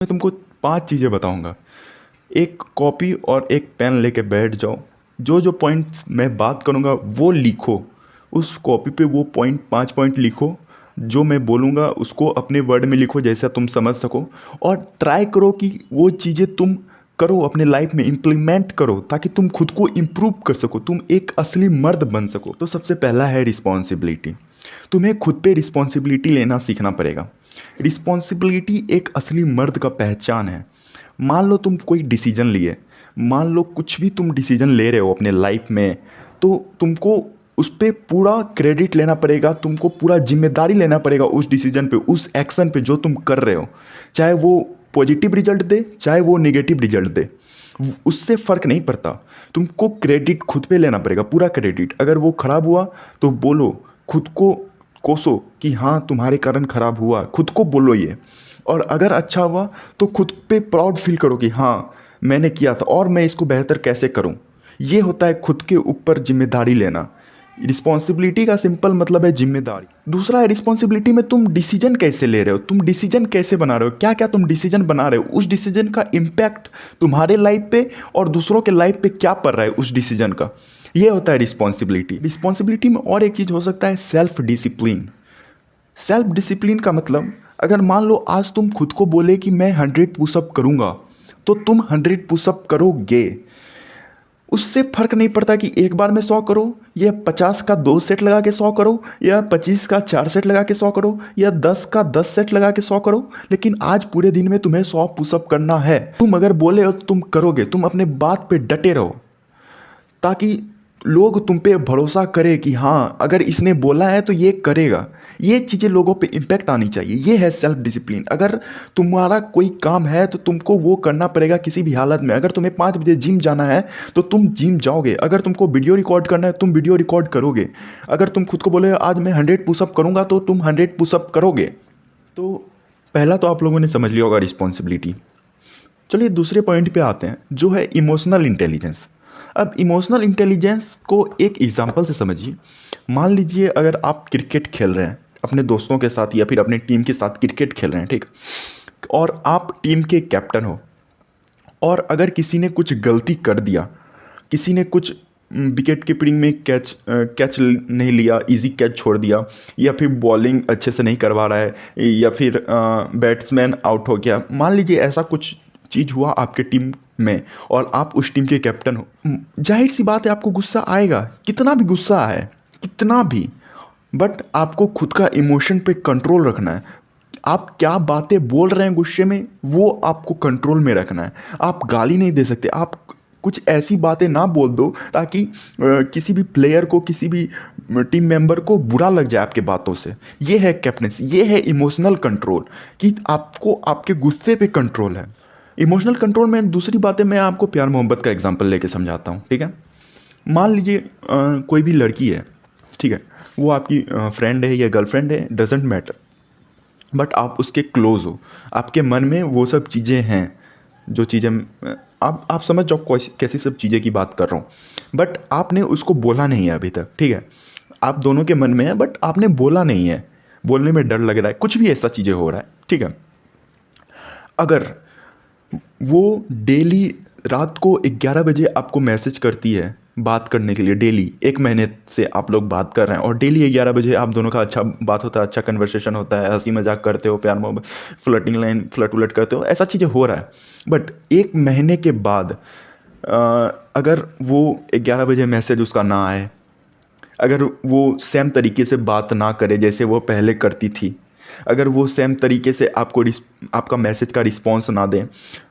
मैं तुमको 5 चीज़ें बताऊंगा। एक कॉपी और एक पेन लेके बैठ जाओ। जो जो पॉइंट्स मैं बात करूंगा वो लिखो। उस कॉपी पे वो पॉइंट 5 पॉइंट लिखो। जो मैं बोलूँगा उसको अपने वर्ड में लिखो जैसा तुम समझ सको। और ट्राई करो कि वो चीज़ें तुम करो, अपने लाइफ में इम्प्लीमेंट करो ताकि तुम खुद को इम्प्रूव कर सको, तुम एक असली मर्द बन सको। तो सबसे पहला है रिस्पॉन्सिबिलिटी। तुम्हें खुद पे रिस्पॉन्सिबिलिटी लेना सीखना पड़ेगा। रिस्पॉन्सिबिलिटी एक असली मर्द का पहचान है। मान लो तुम कोई डिसीजन लिए, मान लो कुछ भी तुम डिसीजन ले रहे हो अपने लाइफ में, तो तुमको उस पर पूरा क्रेडिट लेना पड़ेगा, तुमको पूरा जिम्मेदारी लेना पड़ेगा उस डिसीजन पे, उस एक्शन पे जो तुम कर रहे हो। चाहे वो पॉजिटिव रिजल्ट दे, चाहे वो नेगेटिव रिजल्ट दे, उससे फ़र्क नहीं पड़ता। तुमको क्रेडिट खुद पे लेना पड़ेगा, पूरा क्रेडिट। अगर वो ख़राब हुआ तो बोलो, खुद को कोसो कि हाँ तुम्हारे कारण ख़राब हुआ, खुद को बोलो ये। और अगर अच्छा हुआ तो खुद पे प्राउड फील करो कि हाँ मैंने किया था और मैं इसको बेहतर कैसे करूँ। ये होता है खुद के ऊपर जिम्मेदारी लेना। रिस्पॉन्सिबिलिटी का सिंपल मतलब है जिम्मेदारी। दूसरा है रिस्पॉन्सिबिलिटी में तुम डिसीजन कैसे ले रहे हो, तुम डिसीजन कैसे बना रहे हो, क्या क्या तुम डिसीजन बना रहे हो, उस डिसीजन का इम्पैक्ट तुम्हारे लाइफ पे और दूसरों के लाइफ पे क्या पड़ रहा है उस डिसीजन का। ये होता है रिस्पॉन्सिबिलिटी। रिस्पॉन्सिबिलिटी में और एक चीज़ हो सकता है सेल्फ डिसिप्लिन। सेल्फ डिसिप्लिन का मतलब, अगर मान लो आज तुम खुद को बोले कि मैं 100 पुशअप करूँगा, तो तुम 100 पुशअप करोगे। उससे फ़र्क नहीं पड़ता कि एक बार में 100 करो, या 50 का 2 सेट लगा के 100 करो, या 25 का 4 सेट लगा के 100 करो, या 10 का 10 सेट लगा के 100 करो। लेकिन आज पूरे दिन में तुम्हें 100 पुशअप करना है। तुम अगर बोले हो तो तुम करोगे, तुम अपने बात पे डटे रहो ताकि लोग तुम पे भरोसा करें कि हाँ अगर इसने बोला है तो ये करेगा। ये चीज़ें लोगों पे इम्पैक्ट आनी चाहिए। ये है सेल्फ डिसिप्लिन। अगर तुम्हारा कोई काम है तो तुमको वो करना पड़ेगा किसी भी हालत में। अगर तुम्हें 5 बजे जिम जाना है तो तुम जिम जाओगे। अगर तुमको वीडियो रिकॉर्ड करना है तुम वीडियो रिकॉर्ड करोगे। अगर तुम खुद को बोले आज मैं 100 पुशअप करूँगा तो तुम 100 पुशअप करोगे। तो पहला तो आप लोगों ने समझ लिया होगा रिस्पॉन्सिबिलिटी। चलिए दूसरे पॉइंट पे आते हैं जो है इमोशनल इंटेलिजेंस। अब इमोशनल इंटेलिजेंस को एक एग्जांपल से समझिए। मान लीजिए अगर आप क्रिकेट खेल रहे हैं अपने दोस्तों के साथ या फिर अपने टीम के साथ क्रिकेट खेल रहे हैं, ठीक, और आप टीम के कैप्टन हो, और अगर किसी ने कुछ गलती कर दिया, किसी ने कुछ विकेट कीपिंग में कैच नहीं लिया, इजी कैच छोड़ दिया, या फिर बॉलिंग अच्छे से नहीं करवा रहा है, या फिर बैट्समैन आउट हो गया, मान लीजिए ऐसा कुछ चीज़ हुआ आपके टीम में और आप उस टीम के कैप्टन हो। जाहिर सी बात है आपको गुस्सा आएगा, कितना भी गुस्सा आए, कितना भी। बट आपको खुद का इमोशन पे कंट्रोल रखना है। आप क्या बातें बोल रहे हैं गुस्से में वो आपको कंट्रोल में रखना है। आप गाली नहीं दे सकते। आप कुछ ऐसी बातें ना बोल दो ताकि किसी भी प्लेयर को, किसी भी टीम मेंबर को बुरा लग जाए आपके बातों से। ये है कैप्टनसी, ये है इमोशनल कंट्रोल, कि आपको आपके गुस्से पे कंट्रोल है। इमोशनल कंट्रोल में दूसरी बातें मैं आपको प्यार मोहब्बत का एग्जांपल लेके समझाता हूँ, ठीक है। मान लीजिए कोई भी लड़की है, ठीक है, वो आपकी फ्रेंड है या गर्लफ्रेंड है, डजेंट मैटर, बट आप उसके क्लोज हो, आपके मन में वो सब चीज़ें हैं, जो चीज़ें आप समझ जाओ कैसी सब चीज़ें की बात कर रहा हूँ। बट आपने उसको बोला नहीं है अभी तक, ठीक है। आप दोनों के मन में है बट आपने बोला नहीं है, बोलने में डर लग रहा है, कुछ भी ऐसा चीज़ें हो रहा है, ठीक है। अगर वो डेली रात को 11 बजे आपको मैसेज करती है बात करने के लिए, डेली 1 महीने से आप लोग बात कर रहे हैं और डेली 11 बजे आप दोनों का अच्छा बात होता है, अच्छा कन्वर्सेशन होता है, हंसी मजाक करते हो, प्यार मोहब्बत, फ्लर्टिंग लाइन फ्लर्ट उलट करते हो, ऐसा चीज़ें हो रहा है। बट 1 महीने के बाद अगर वो 11 बजे मैसेज उसका ना आए, अगर वो सेम तरीके से बात ना करे जैसे वो पहले करती थी, अगर वो सेम तरीके से आपका मैसेज का रिस्पॉन्स ना दें,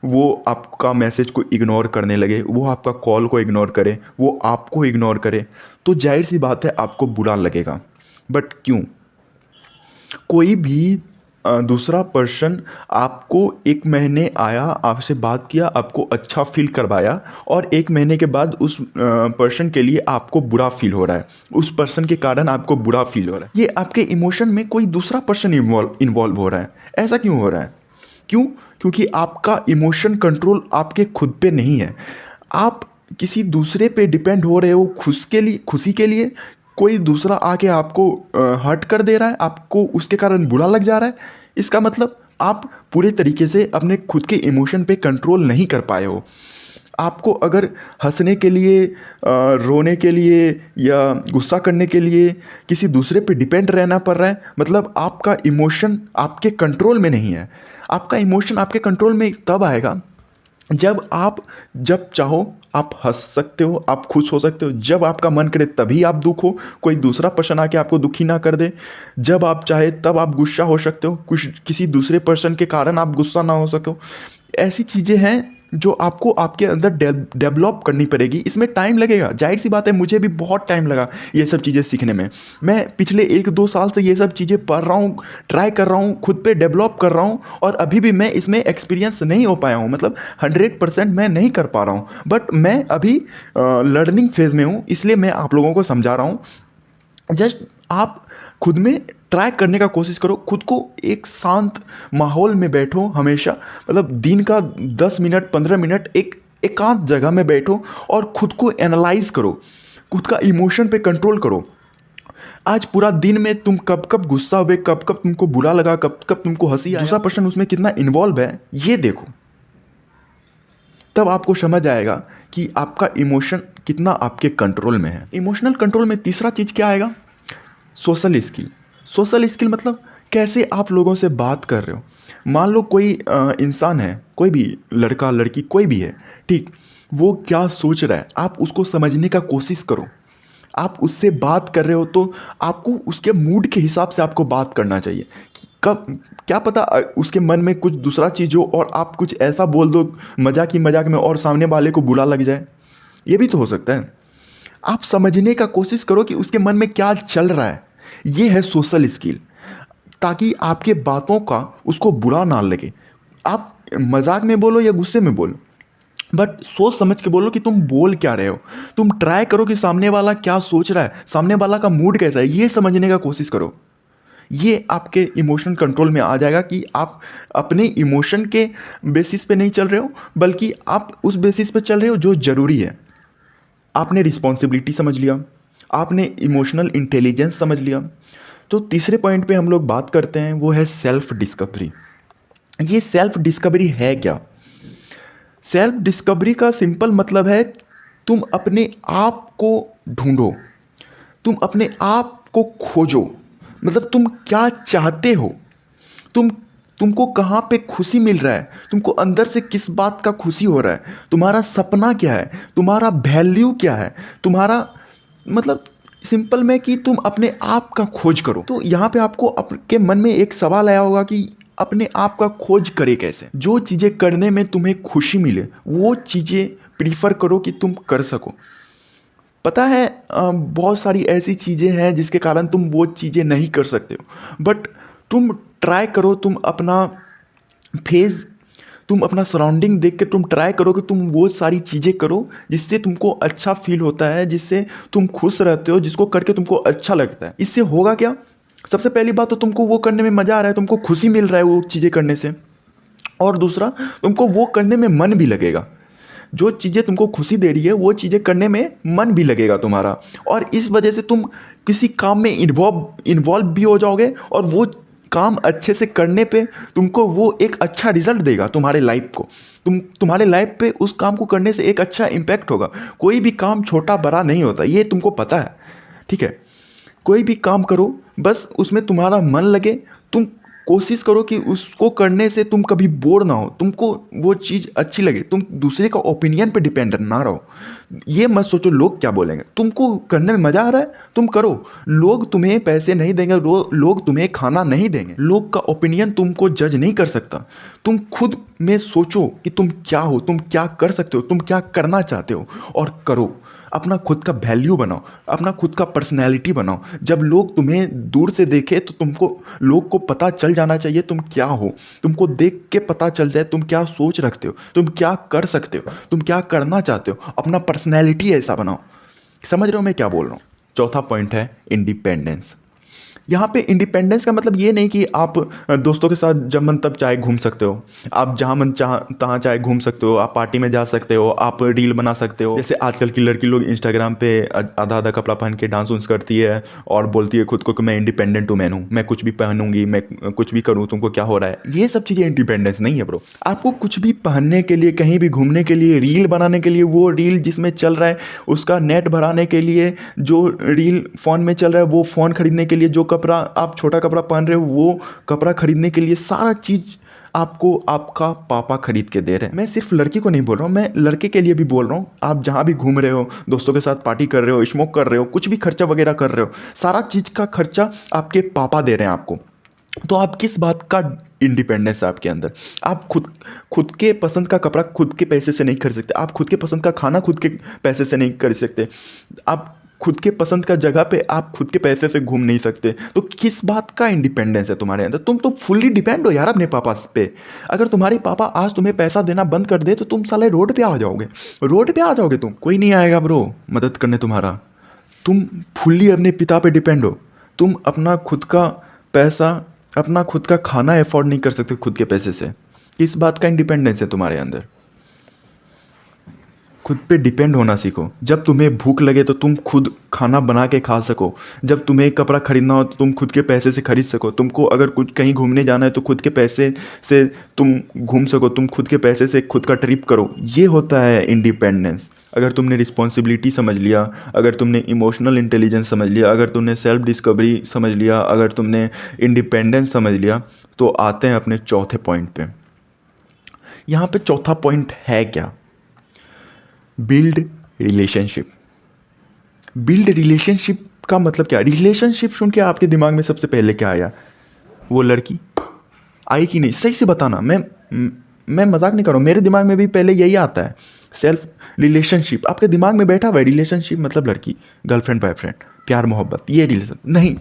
वो आपका मैसेज को इग्नोर करने लगे, वो आपका कॉल को इग्नोर करे, वो आपको इग्नोर करे, तो जाहिर सी बात है आपको बुरा लगेगा। बट क्यों? कोई भी दूसरा पर्सन आपको 1 महीने आया, आपसे बात किया, आपको अच्छा फील करवाया, और 1 महीने के बाद उस पर्सन के लिए आपको बुरा फील हो रहा है, उस पर्सन के कारण आपको बुरा फील हो रहा है। ये आपके इमोशन में कोई दूसरा पर्सन इन्वॉल्व हो रहा है। ऐसा क्यों हो रहा है? क्यों? क्योंकि आपका इमोशन कंट्रोल आपके खुद पे नहीं है। आप किसी दूसरे पे डिपेंड हो रहे हो खुशी के लिए। कोई दूसरा आके आपको हर्ट कर दे रहा है, आपको उसके कारण बुरा लग जा रहा है, इसका मतलब आप पूरे तरीके से अपने खुद के इमोशन पे कंट्रोल नहीं कर पाए हो। आपको अगर हंसने के लिए, रोने के लिए या गुस्सा करने के लिए किसी दूसरे पे डिपेंड रहना पड़ रहा है, मतलब आपका इमोशन आपके कंट्रोल में नहीं है। आपका इमोशन आपके कंट्रोल में तब आएगा जब चाहो आप हंस सकते हो, आप खुश हो सकते हो। जब आपका मन करे तभी आप दुखो, कोई दूसरा पर्सन आके आपको दुखी ना कर दे। जब आप चाहे तब आप गुस्सा हो सकते हो, कुछ किसी दूसरे पर्सन के कारण आप गुस्सा ना हो सको। ऐसी चीज़ें हैं जो आपको आपके अंदर डेवलप करनी पड़ेगी। इसमें टाइम लगेगा, जाहिर सी बात है, मुझे भी बहुत टाइम लगा ये सब चीज़ें सीखने में। मैं पिछले 1-2 साल से ये सब चीज़ें पढ़ रहा हूँ, ट्राई कर रहा हूँ, खुद पे डेवलप कर रहा हूँ, और अभी भी मैं इसमें एक्सपीरियंस नहीं हो पाया हूँ, मतलब 100% मैं नहीं कर पा रहा हूँ। बट मैं अभी लर्निंग फेज़ में हूँ, इसलिए मैं आप लोगों को समझा रहा हूँ। जस्ट आप खुद में ट्राई करने का कोशिश करो। खुद को एक शांत माहौल में बैठो हमेशा, मतलब दिन का 10 मिनट 15 मिनट एक एकांत जगह में बैठो और खुद को एनालाइज करो, खुद का इमोशन पे कंट्रोल करो। आज पूरा दिन में तुम कब कब गुस्सा हुए, कब कब तुमको बुरा लगा, कब कब तुमको हंसी आया, दूसरा पर्सन उसमें कितना इन्वॉल्व है ये देखो। तब आपको समझ आएगा कि आपका इमोशन कितना आपके कंट्रोल में है। इमोशनल कंट्रोल में तीसरा चीज़ क्या आएगा? Social skill. सोशल स्किल मतलब कैसे आप लोगों से बात कर रहे हो। मान लो कोई इंसान है, कोई भी लड़का लड़की कोई भी है, ठीक, वो क्या सोच रहा है आप उसको समझने का कोशिश करो। आप उससे बात कर रहे हो तो आपको उसके मूड के हिसाब से आपको बात करना चाहिए कि कब, क्या पता उसके मन में कुछ दूसरा चीज़ हो और आप कुछ ऐसा बोल दो मजाक ही मजाक में और सामने वाले को बुरा लग जाए, ये भी तो हो सकता है। आप समझने का कोशिश करो कि उसके मन में क्या चल रहा है। ये है सोशल स्किल, ताकि आपके बातों का उसको बुरा ना लगे। आप मजाक में बोलो या गुस्से में बोलो, बट सोच समझ के बोलो कि तुम बोल क्या रहे हो। तुम ट्राई करो कि सामने वाला क्या सोच रहा है, सामने वाला का मूड कैसा है, ये समझने का कोशिश करो। ये आपके इमोशन कंट्रोल में आ जाएगा कि आप अपने इमोशन के बेसिस पे नहीं चल रहे हो, बल्कि आप उस बेसिस पे चल रहे हो जो ज़रूरी है। आपने रिस्पॉन्सिबिलिटी समझ लिया, आपने इमोशनल इंटेलिजेंस समझ लिया। तो तीसरे पॉइंट पे हम लोग बात करते हैं, वो है सेल्फ डिस्कवरी। ये सेल्फ डिस्कवरी है क्या? सेल्फ डिस्कवरी का सिंपल मतलब है तुम अपने आप को ढूंढो, तुम अपने आप को खोजो। मतलब तुम क्या चाहते हो, तुम तुमको कहाँ पे खुशी मिल रहा है, तुमको अंदर से किस बात का खुशी हो रहा है, तुम्हारा सपना क्या है, तुम्हारा वैल्यू क्या है, तुम्हारा, मतलब सिंपल में कि तुम अपने आप का खोज करो। तो यहाँ पे आपको आपके मन में एक सवाल आया होगा कि अपने आप का खोज करे कैसे। जो चीज़ें करने में तुम्हें खुशी मिले वो चीज़ें प्रीफर करो कि तुम कर सको। पता है बहुत सारी ऐसी चीज़ें हैं जिसके कारण तुम वो चीज़ें नहीं कर सकते हो, बट तुम ट्राई करो, तुम अपना फेज, तुम अपना सराउंडिंग देख के तुम ट्राई करो कि तुम वो सारी चीज़ें करो जिससे तुमको अच्छा फील होता है, जिससे तुम खुश रहते हो, जिसको करके तुमको अच्छा लगता है। इससे होगा क्या? सबसे पहली बात तो तुमको वो करने में मज़ा आ रहा है, तुमको खुशी मिल रहा है वो चीज़ें करने से, और दूसरा तुमको वो करने में मन भी लगेगा। जो चीज़ें तुमको खुशी दे रही है वो चीज़ें करने में मन भी लगेगा तुम्हारा, और इस वजह से तुम किसी काम में इन्वॉल्व भी हो जाओगे, और वो काम अच्छे से करने पे तुमको वो एक अच्छा रिजल्ट देगा तुम्हारे लाइफ को। तुम्हारे लाइफ पे उस काम को करने से एक अच्छा इम्पैक्ट होगा। कोई भी काम छोटा बड़ा नहीं होता, ये तुमको पता है, ठीक है। कोई भी काम करो, बस उसमें तुम्हारा मन लगे। तुम कोशिश करो कि उसको करने से तुम कभी बोर ना हो, तुमको वो चीज़ अच्छी लगे, तुम दूसरे का ओपिनियन पे डिपेंड ना रहो। ये मत सोचो लोग क्या बोलेंगे, तुमको करने में मज़ा आ रहा है तुम करो। लोग तुम्हें पैसे नहीं देंगे, लोग तुम्हें खाना नहीं देंगे, लोग का ओपिनियन तुमको जज नहीं कर सकता। तुम खुद में सोचो कि तुम क्या हो, तुम क्या कर सकते हो, तुम क्या करना चाहते हो, और करो। अपना खुद का वैल्यू बनाओ, अपना खुद का पर्सनैलिटी बनाओ। जब लोग तुम्हें दूर से देखे तो तुमको, लोग को पता चल जाना चाहिए तुम क्या हो। तुमको देख के पता चल जाए तुम क्या सोच रखते हो, तुम क्या कर सकते हो, तुम क्या करना चाहते हो। अपना पर्सनैलिटी ऐसा बनाओ। समझ रहे हो मैं क्या बोल रहा हूँ? चौथा पॉइंट है इंडिपेंडेंस। यहाँ पे इंडिपेंडेंस का मतलब ये नहीं कि आप दोस्तों के साथ जब मन तब चाहे घूम सकते हो, आप जहाँ मन चाह तहाँ चाहे घूम सकते हो, आप पार्टी में जा सकते हो, आप रील बना सकते हो। जैसे आजकल की लड़की लोग इंस्टाग्राम पे आधा आधा कपड़ा पहन के डांस उन्स करती है और बोलती है खुद को कि मैं इंडिपेंडेंट वुमेन हूँ, मैं कुछ भी पहनूंगी, मैं कुछ भी करूँ, तुमको क्या हो रहा है। ये सब चीज़ें इंडिपेंडेंस नहीं है ब्रो। आपको कुछ भी पहनने के लिए, कहीं भी घूमने के लिए, रील बनाने के लिए, वो रील जिसमें चल रहा है उसका नेट भराने के लिए, जो रील फ़ोन में चल रहा है वो फ़ोन खरीदने के लिए, जो कपड़ा आप छोटा कपड़ा पहन रहे हो वो कपड़ा खरीदने के लिए, सारा चीज़ आपको आपका पापा खरीद के दे रहे हैं। मैं सिर्फ लड़की को नहीं बोल रहा हूँ, मैं लड़के के लिए भी बोल रहा हूँ। आप जहाँ भी घूम रहे हो, दोस्तों के साथ पार्टी कर रहे हो, स्मोक कर रहे हो, कुछ भी खर्चा वगैरह कर रहे हो, सारा चीज़ का खर्चा आपके पापा दे रहे हैं आपको। तो आप किस बात का इंडिपेंडेंस है आपके अंदर। आप खुद खुद के पसंद का कपड़ा खुद के पैसे से नहीं खरीद सकते, आप खुद के पसंद का खाना खुद के पैसे से नहीं खरीद सकते, आप खुद के पसंद का जगह पे आप खुद के पैसे से घूम नहीं सकते। तो किस बात का इंडिपेंडेंस है तुम्हारे अंदर। तुम तो फुल्ली डिपेंड हो यार अपने पापा पे। अगर तुम्हारे पापा आज तुम्हें पैसा देना बंद कर दे तो तुम साले रोड पे आ जाओगे, रोड पे आ जाओगे तुम। कोई नहीं आएगा ब्रो मदद करने तुम्हारा। तुम फुल्ली अपने पिता पे डिपेंड हो। तुम अपना खुद का पैसा, अपना खुद का खाना अफोर्ड नहीं कर सकते खुद के पैसे से। किस बात का इंडिपेंडेंस है तुम्हारे अंदर। खुद पे डिपेंड होना सीखो। जब तुम्हें भूख लगे तो तुम खुद खाना बना के खा सको। जब तुम्हें कपड़ा खरीदना हो तो तुम खुद के पैसे से खरीद सको। तुमको अगर कुछ कहीं घूमने जाना है तो खुद के पैसे से तुम घूम सको। तुम खुद के पैसे से खुद का ट्रिप करो। ये होता है इंडिपेंडेंस। अगर तुमने रिस्पॉन्सिबिलिटी समझ लिया, अगर तुमने इमोशनल इंटेलिजेंस समझ लिया, अगर तुमने सेल्फ डिस्कवरी समझ लिया, अगर तुमने इंडिपेंडेंस समझ लिया, तो आते हैं अपने चौथे पॉइंट पे। यहाँ पे चौथा पॉइंट है क्या? Build relationship. बिल्ड रिलेशनशिप का मतलब क्या? रिलेशनशिप सुन के आपके दिमाग में सबसे पहले क्या आया? वो लड़की आई कि नहीं? सही से बताना। मैं मजाक नहीं कर रहा हूँ, मेरे दिमाग में भी पहले यही आता है। सेल्फ रिलेशनशिप आपके दिमाग में बैठा हुआ है। रिलेशनशिप मतलब लड़की, गर्लफ्रेंड बॉयफ्रेंड, प्यार मोहब्बत, ये रिलेशन नहीं।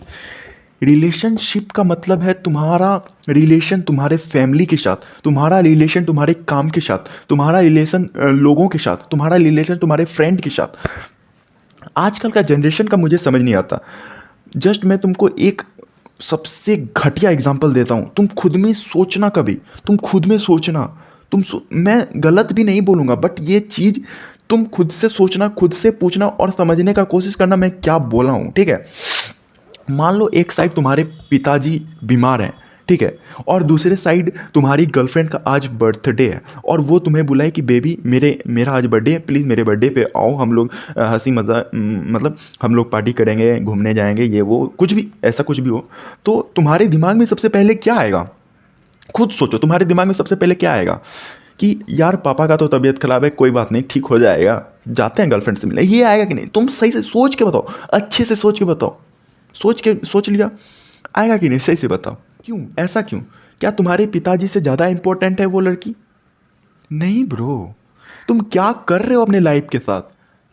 रिलेशनशिप का मतलब है तुम्हारा रिलेशन तुम्हारे फैमिली के साथ, तुम्हारा रिलेशन तुम्हारे काम के साथ, तुम्हारा रिलेशन लोगों के साथ, तुम्हारा रिलेशन तुम्हारे फ्रेंड के साथ। आजकल का जनरेशन का मुझे समझ नहीं आता। जस्ट मैं तुमको एक सबसे घटिया एग्जांपल देता हूँ। तुम खुद में सोचना, कभी तुम खुद में सोचना। मैं गलत भी नहीं बोलूँगा, बट ये चीज़ तुम खुद से सोचना, खुद से पूछना और समझने का कोशिश करना मैं क्या बोला हूँ, ठीक है। मान लो एक साइड तुम्हारे पिताजी बीमार हैं, ठीक है, और दूसरे साइड तुम्हारी गर्लफ्रेंड का आज बर्थडे है और वो तुम्हें बुलाए कि बेबी मेरा आज बर्थडे है, प्लीज़ मेरे बर्थडे पे आओ, हम लोग हंसी मजाक मतलब हम लोग पार्टी करेंगे, घूमने जाएंगे, ये वो कुछ भी, ऐसा कुछ भी हो। तो तुम्हारे दिमाग में सबसे पहले क्या आएगा? खुद सोचो, तुम्हारे दिमाग में सबसे पहले क्या आएगा? कि यार पापा का तो तबीयत खराब है, कोई बात नहीं, ठीक हो जाएगा, जाते हैं गर्लफ्रेंड से मिलने। ये आएगा कि नहीं? तुम सही से सोच के बताओ, अच्छे से सोच के बताओ। सोच लिया, आएगा कि नहीं? सही से बताओ। क्यों? ऐसा क्यों? क्या तुम्हारे पिताजी से ज़्यादा इंपॉर्टेंट है वो लड़की? नहीं ब्रो। तुम क्या कर रहे हो अपने लाइफ के साथ?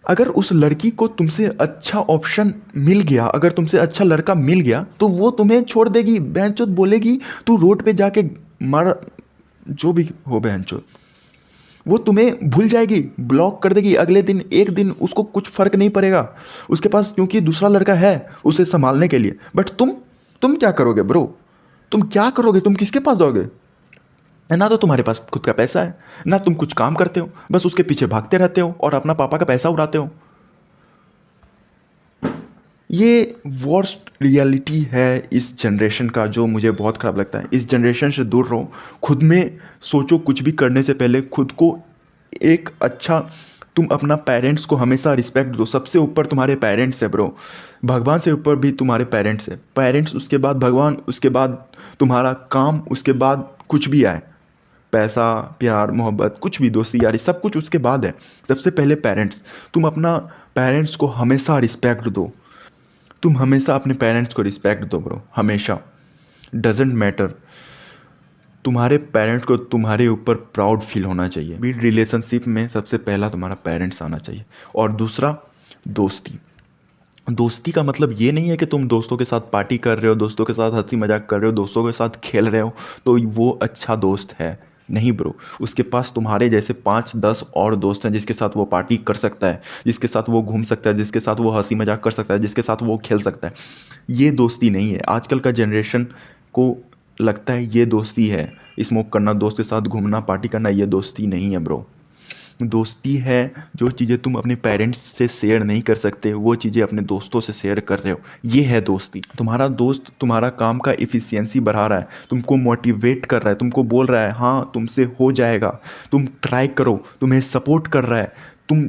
अगर उस लड़की को तुमसे अच्छा ऑप्शन मिल गया, अगर तुमसे अच्छा लड़का मिल गया, तो वो तुम्हें छोड़ देगी, बहनचोद बोलेगी तू रोड पे जाके मर, जो भी हो बहनचोद। वो तुम्हें भूल जाएगी, ब्लॉक कर देगी अगले दिन, एक दिन उसको कुछ फर्क नहीं पड़ेगा उसके पास, क्योंकि दूसरा लड़का है उसे संभालने के लिए। बट तुम क्या करोगे ब्रो? तुम क्या करोगे? तुम किसके पास जाओगे? ना तो तुम्हारे पास खुद का पैसा है, ना तुम कुछ काम करते हो, बस उसके पीछे भागते रहते हो और अपना पापा का पैसा उड़ाते हो। ये वर्स्ट रियलिटी है इस जनरेशन का, जो मुझे बहुत ख़राब लगता है। इस जनरेशन से दूर रहो, खुद में सोचो। कुछ भी करने से पहले खुद को एक अच्छा, तुम अपना पेरेंट्स को हमेशा रिस्पेक्ट दो। सबसे ऊपर तुम्हारे पेरेंट्स है ब्रो। भगवान से ऊपर भी तुम्हारे पेरेंट्स है। पेरेंट्स, उसके बाद भगवान, उसके बाद तुम्हारा काम, उसके बाद कुछ भी आए, पैसा, प्यार, मोहब्बत, कुछ भी, दोस्ती यारी, सब कुछ उसके बाद है। सबसे पहले पेरेंट्स। तुम अपना पेरेंट्स को हमेशा रिस्पेक्ट दो। तुम हमेशा अपने पेरेंट्स को रिस्पेक्ट दो ब्रो, हमेशा। Doesn't matter. तुम्हारे पेरेंट्स को तुम्हारे ऊपर प्राउड फील होना चाहिए। बिल्ड रिलेशनशिप में सबसे पहला तुम्हारा पेरेंट्स आना चाहिए। और दूसरा, दोस्ती। दोस्ती का मतलब ये नहीं है कि तुम दोस्तों के साथ पार्टी कर रहे हो, दोस्तों के साथ हंसी मजाक कर रहे हो, दोस्तों के साथ खेल रहे हो तो वो अच्छा दोस्त है। नहीं ब्रो, उसके पास तुम्हारे जैसे 5-10 और दोस्त हैं जिसके साथ वो पार्टी कर सकता है, जिसके साथ वो घूम सकता है, जिसके साथ वो हंसी मजाक कर सकता है, जिसके साथ वो खेल सकता है। ये दोस्ती नहीं है। आजकल का जनरेशन को लगता है ये दोस्ती है, स्मोक करना, दोस्त के साथ घूमना, पार्टी करना, ये दोस्ती नहीं है ब्रो। दोस्ती है जो चीज़ें तुम अपने पेरेंट्स से शेयर नहीं कर सकते वो चीज़ें अपने दोस्तों से शेयर कर रहे हो, ये है दोस्ती। तुम्हारा दोस्त तुम्हारा काम का इफ़िशियंसी बढ़ा रहा है, तुमको मोटिवेट कर रहा है, तुमको बोल रहा है हाँ तुमसे हो जाएगा, तुम ट्राई करो, तुम्हें सपोर्ट कर रहा है। तुम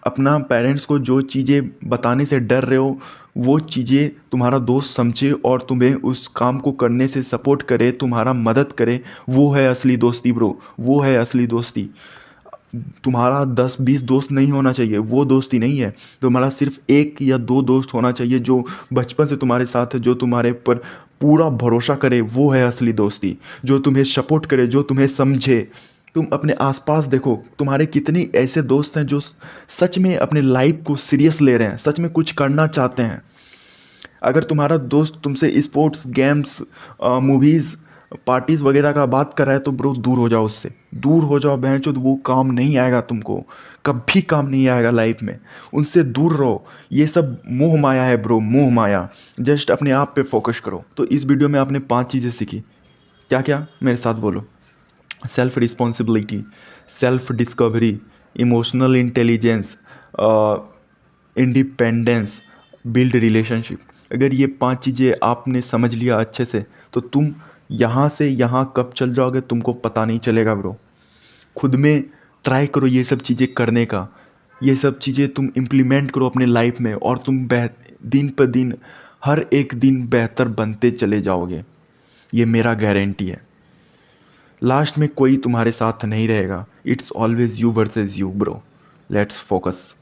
अपना पेरेंट्स को जो चीज़ें बताने से डर रहे हो वो चीज़ें तुम्हारा दोस्त समझे और तुम्हें उस काम को करने से सपोर्ट करे, तुम्हारा मदद करे, वो है असली दोस्ती ब्रो, वो है असली दोस्ती। तुम्हारा 10-20 दोस्त नहीं होना चाहिए, वो दोस्ती नहीं है। तुम्हारा सिर्फ 1 या 2 दोस्त होना चाहिए जो बचपन से तुम्हारे साथ है, जो तुम्हारे पर पूरा भरोसा करे, वो है असली दोस्ती। जो तुम्हें सपोर्ट करे, जो तुम्हें समझे। तुम अपने आसपास देखो, तुम्हारे कितने ऐसे दोस्त हैं जो सच में अपने लाइफ को सीरियस ले रहे हैं, सच में कुछ करना चाहते हैं। अगर तुम्हारा दोस्त तुमसे स्पोर्ट्स, गेम्स, मूवीज़, पार्टीज़ वगैरह का बात कर रहा है तो ब्रो दूर हो जाओ उससे, दूर हो जाओ। बहनचोद वो काम नहीं आएगा तुमको, कभी काम नहीं आएगा लाइफ में, उनसे दूर रहो। ये सब मोह माया है ब्रो, मोह माया। जस्ट अपने आप पे फोकस करो। तो इस वीडियो में आपने 5 चीज़ें सीखी। क्या क्या मेरे साथ बोलो। Self responsibility, self discovery, emotional intelligence, independence, build relationship. अगर ये 5 चीज़ें आपने समझ लिया अच्छे से तो तुम यहाँ से यहाँ कब चल जाओगे तुमको पता नहीं चलेगा ब्रो। खुद में ट्राई करो ये सब चीज़ें करने का, ये सब चीज़ें तुम इम्प्लीमेंट करो अपने लाइफ में और तुम दिन पर दिन हर एक दिन बेहतर बनते चले जाओगे, ये मेरा गारंटी है। लास्ट में कोई तुम्हारे साथ नहीं रहेगा, it's always you versus you bro. Let's focus.